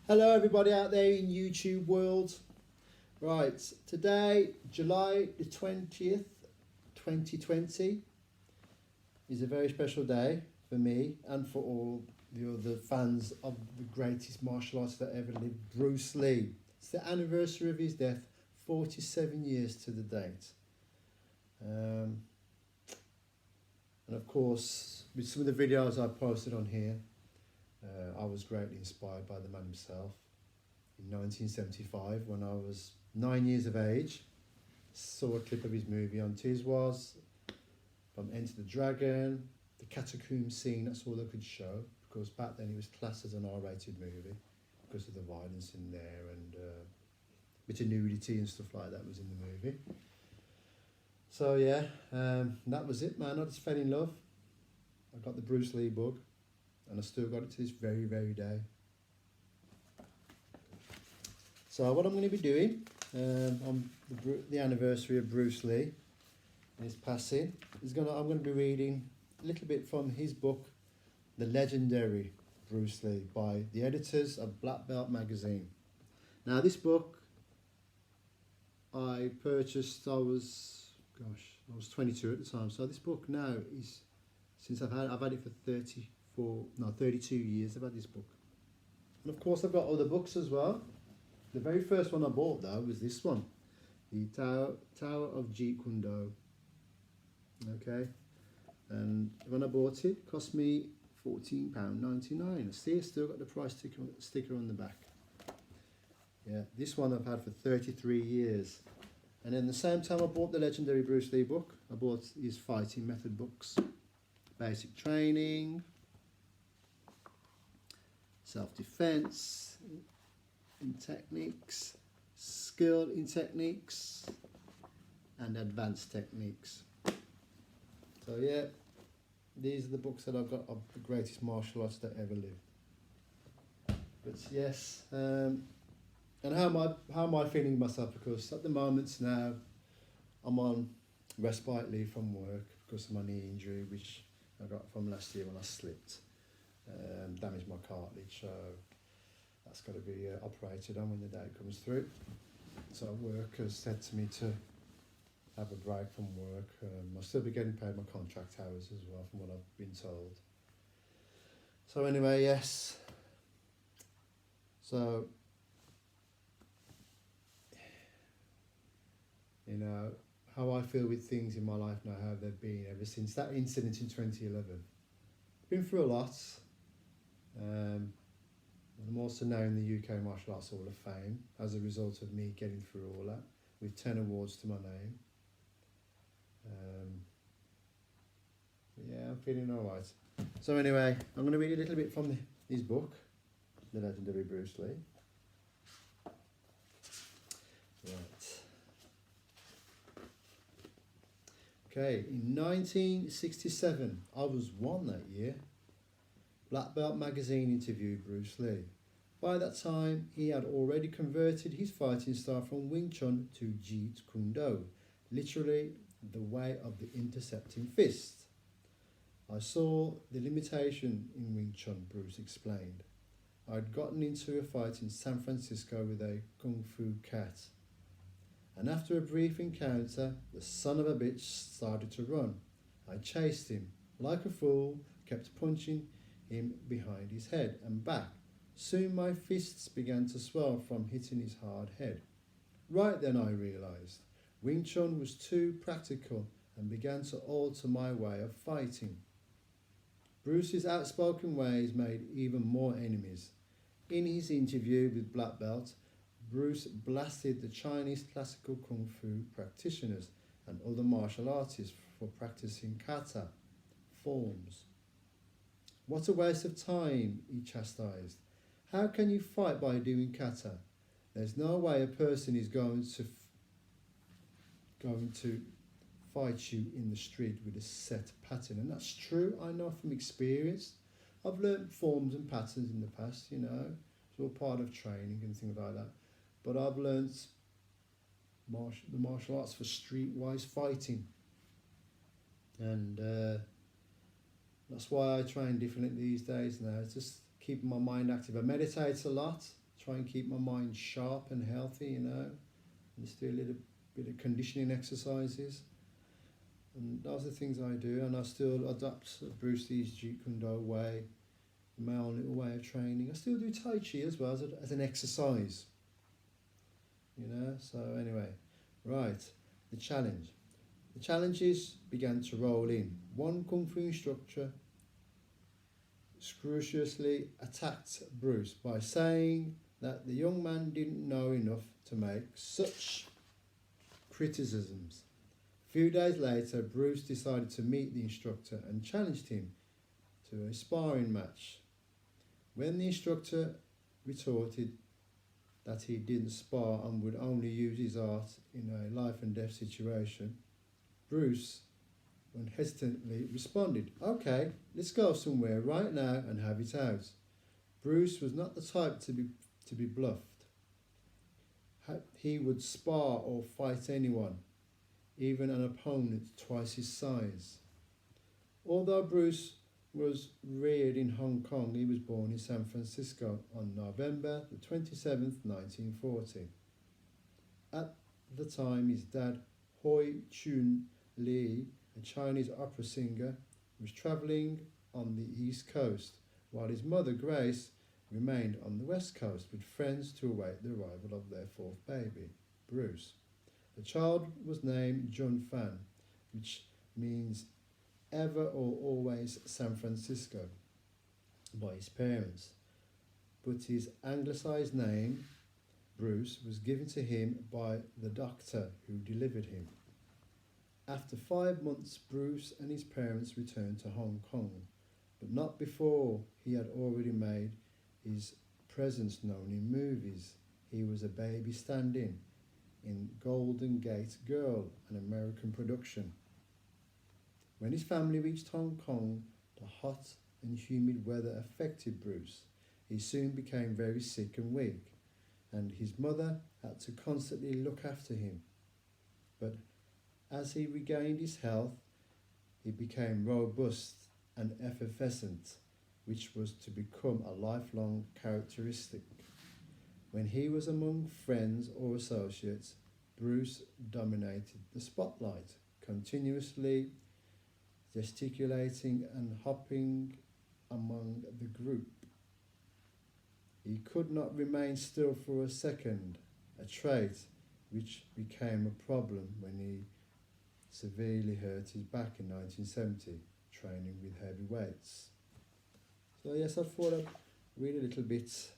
Hello everybody out there in YouTube world. Right, today, July the 20th, 2020 is a very special day for me and for all the other fans of the greatest martial artist that ever lived, Bruce Lee. It's the anniversary of his death, 47 years to the date. And of course, with some of the videos I posted on here, I was greatly inspired by the man himself. In 1975, when I was 9 years of age, saw a clip of his movie on Tiswas, from Enter the Dragon, the catacomb scene, that's all I could show, because back then it was classed as an R-rated movie, because of the violence in there and bit of nudity and stuff like that was in the movie. So yeah, that was it, man. I just fell in love. I got the Bruce Lee book, and I still got it to this very, very day. So what I'm going to be doing on the anniversary of Bruce Lee and his passing I'm going to be reading a little bit from his book, The Legendary Bruce Lee, by the editors of Black Belt magazine. Now this book I purchased, I was 22 at the time. So this book now is, since I've had it for 32 years. I've had this book, and of course I've got other books as well. The very first one I bought though was this one, the Tao of Jeet Kune Do. Okay, and when I bought it, it cost me £14.99. I see, I still got the price sticker on the back. Yeah, this one I've had for 33 years. And then the same time I bought the Legendary Bruce Lee book, I bought his fighting method books, Basic Training, Self-Defense in Techniques, Skill in Techniques, and Advanced Techniques. So yeah, these are the books that I've got of the greatest martial artists that ever lived. But yes, and how am I feeling myself? Because at the moment now, I'm on respite leave from work because of my knee injury, which I got from last year when I slipped. Damaged my cartilage, so that's got to be operated on when the day comes through. So work has said to me to have a break from work. I'll still be getting paid my contract hours as well, from what I've been told. So anyway, yes. So, you know, how I feel with things in my life now, how they've been ever since that incident in 2011. Been through a lot. I'm also now in the UK Martial Arts Hall of Fame as a result of me getting through all that, with 10 awards to my name. Yeah, I'm feeling alright. So anyway, I'm going to read a little bit from his book, The Legendary Bruce Lee. Right. Okay, in 1967, I was 1 that year. Black Belt magazine interviewed Bruce Lee. By that time, he had already converted his fighting style from Wing Chun to Jeet Kune Do, literally the way of the intercepting fist. I saw the limitation in Wing Chun, Bruce explained. I'd gotten into a fight in San Francisco with a Kung Fu cat, and after a brief encounter, the son of a bitch started to run. I chased him, like a fool, kept punching him behind his head and back. Soon my fists began to swell from hitting his hard head. Right then I realised Wing Chun was too practical and began to alter my way of fighting. Bruce's outspoken ways made even more enemies. In his interview with Black Belt, Bruce blasted the Chinese classical kung fu practitioners and other martial artists for practicing kata forms. What a waste of time, he chastised. How can you fight by doing kata? There's no way a person is going to fight you in the street with a set pattern. And that's true, I know from experience. I've learnt forms and patterns in the past, you know. It's all part of training and things like that. But I've learnt the martial arts for streetwise fighting. And that's why I train differently these days now. It's just keeping my mind active. I meditate a lot, try and keep my mind sharp and healthy, you know, and just do a little bit of conditioning exercises. And those are the things I do, and I still adopt Bruce Lee's Jeet Kune Do way, my own little way of training. I still do Tai Chi as well as an exercise, you know. So anyway, right, the challenge. The challenges began to roll in. One Kung Fu instructor scrupulously attacked Bruce by saying that the young man didn't know enough to make such criticisms. A few days later, Bruce decided to meet the instructor and challenged him to a sparring match. When the instructor retorted that he didn't spar and would only use his art in a life and death situation, Bruce unhesitantly responded, "Okay, let's go somewhere right now and have it out." Bruce was not the type to be bluffed. He would spar or fight anyone, even an opponent twice his size. Although Bruce was reared in Hong Kong, he was born in San Francisco on November the 27th, 1940. At the time, his dad, Hoi Chun Lee, a Chinese opera singer, was travelling on the East Coast, while his mother, Grace, remained on the West Coast with friends to await the arrival of their fourth baby, Bruce. The child was named Jun Fan, which means ever or always San Francisco, by his parents, but his anglicised name, Bruce, was given to him by the doctor who delivered him. After 5 months, Bruce and his parents returned to Hong Kong, but not before he had already made his presence known in movies. He was a baby stand-in in Golden Gate Girl, an American production. When his family reached Hong Kong, the hot and humid weather affected Bruce. He soon became very sick and weak, and his mother had to constantly look after him. But as he regained his health, he became robust and effervescent, which was to become a lifelong characteristic. When he was among friends or associates, Bruce dominated the spotlight, continuously gesticulating and hopping among the group. He could not remain still for a second, a trait which became a problem when he severely hurt his back in 1970, training with heavy weights. So yes, I thought I'd read a little bit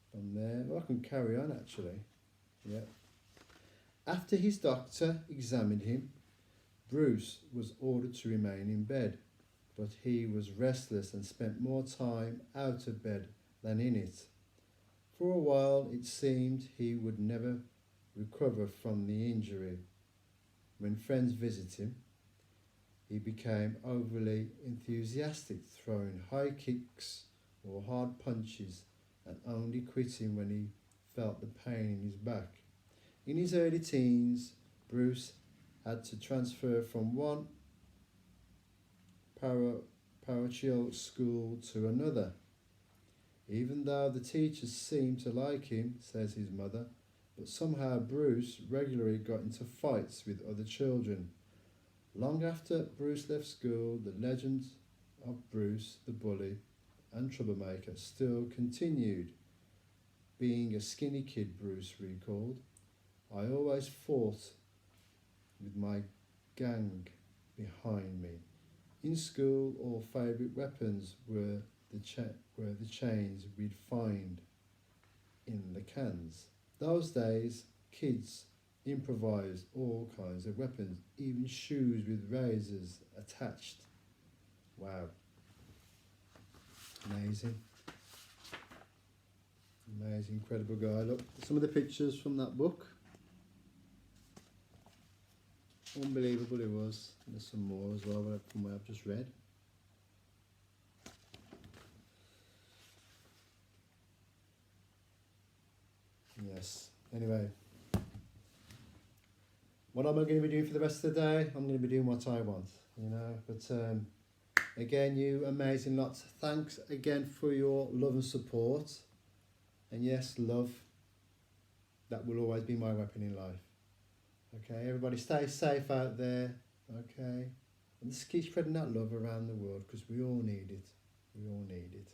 from there. Well, I can carry on actually. Yeah. After his doctor examined him, Bruce was ordered to remain in bed, but he was restless and spent more time out of bed than in it. For a while it seemed he would never recover from the injury. When friends visited him, he became overly enthusiastic, throwing high kicks or hard punches and only quitting when he felt the pain in his back. In his early teens, Bruce had to transfer from one parochial school to another. Even though the teachers seemed to like him, says his mother, but somehow Bruce regularly got into fights with other children. Long after Bruce left school, the legend of Bruce the bully and troublemaker still continued. Being a skinny kid, Bruce recalled, I always fought with my gang behind me. In school, all favourite weapons were the chains we'd find in the cans. Those days, kids improvised all kinds of weapons, even shoes with razors attached. Wow. Amazing. Amazing, incredible guy. Look, some of the pictures from that book. Unbelievable it was. There's some more as well from what I've just read. Yes. Anyway, what am I going to be doing for the rest of the day? I'm going to be doing what I want, you know. But again, you amazing lots. Thanks again for your love and support. And yes, love, that will always be my weapon in life. Okay, everybody stay safe out there. Okay, and just keep spreading that love around the world because we all need it. We all need it.